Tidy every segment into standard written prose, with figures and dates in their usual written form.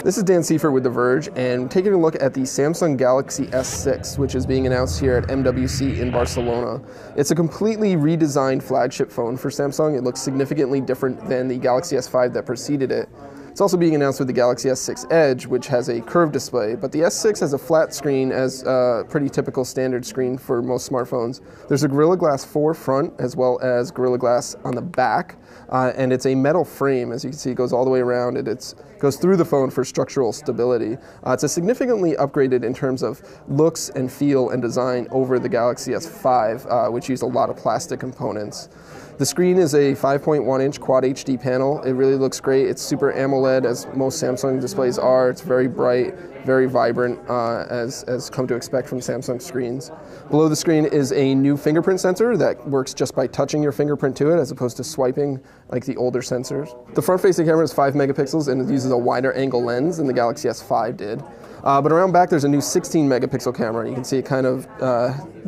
This is Dan Seifert with The Verge, and taking a look at the Samsung Galaxy S6, which is being announced here at MWC in Barcelona. It's a completely redesigned flagship phone for Samsung. It looks significantly different than the Galaxy S5 that preceded it. It's also being announced with the Galaxy S6 Edge, which has a curved display, but the S6 has a flat screen as a pretty typical standard screen for most smartphones. There's a Gorilla Glass 4 front as well as Gorilla Glass on the back, and it's a metal frame. As you can see, it goes all the way around, and it goes through the phone for structural stability. It's a significantly upgraded in terms of looks and feel and design over the Galaxy S5, which used a lot of plastic components. The screen is a 5.1-inch Quad HD panel. It really looks great. It's super AMOLED, as most Samsung displays are. It's very bright, very vibrant, as come to expect from Samsung screens. Below the screen is a new fingerprint sensor that works just by touching your fingerprint to it, as opposed to swiping like the older sensors. The front-facing camera is 5 megapixels, and it uses a wider angle lens than the Galaxy S5 did. But around back, there's a new 16 megapixel camera. You can see it kind of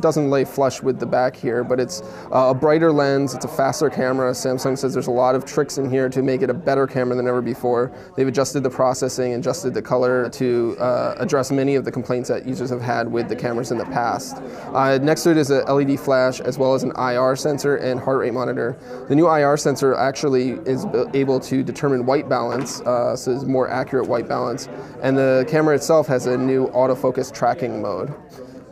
doesn't lay flush with the back here, but it's a brighter lens. It's a faster camera. Samsung says there's a lot of tricks in here to make it a better camera than ever before. They've adjusted the processing, adjusted the color to address many of the complaints that users have had with the cameras in the past. Next to it is a LED flash, as well as an IR sensor and heart rate monitor. The new IR sensor actually is able to determine white balance, so it's more accurate white balance, and the camera itself has a new autofocus tracking mode.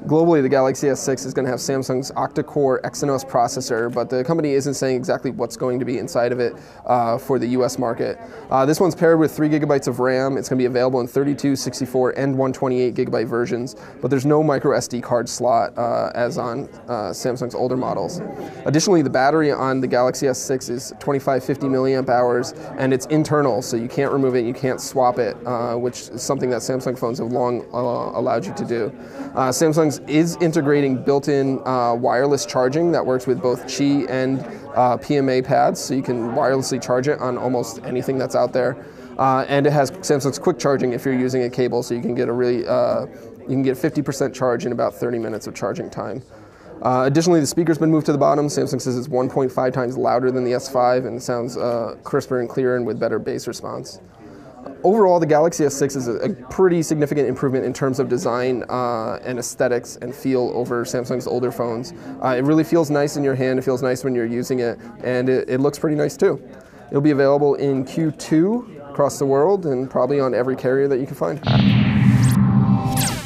Globally, the Galaxy S6 is going to have Samsung's octa-core Exynos processor, but the company isn't saying exactly what's going to be inside of it for the US market. This one's paired with 3 gigabytes of RAM. It's going to be available in 32, 64, and 128 gigabyte versions, but there's no micro SD card slot as on Samsung's older models. Additionally, the battery on the Galaxy S6 is 2550 milliamp hours, and it's internal, so you can't remove it, you can't swap it, which is something that Samsung phones have long allowed you to do. Samsung is integrating built-in wireless charging that works with both Qi and PMA pads, so you can wirelessly charge it on almost anything that's out there. And it has Samsung's quick charging if you're using a cable, so you can get a really you can get 50% charge in about 30 minutes of charging time. Additionally, the speaker's been moved to the bottom. Samsung says it's 1.5 times louder than the S5 and sounds crisper and clearer and with better bass response. Overall, the Galaxy S6 is a pretty significant improvement in terms of design and aesthetics and feel over Samsung's older phones. It really feels nice in your hand, it feels nice when you're using it, and it looks pretty nice too. It'll be available in Q2 across the world and probably on every carrier that you can find.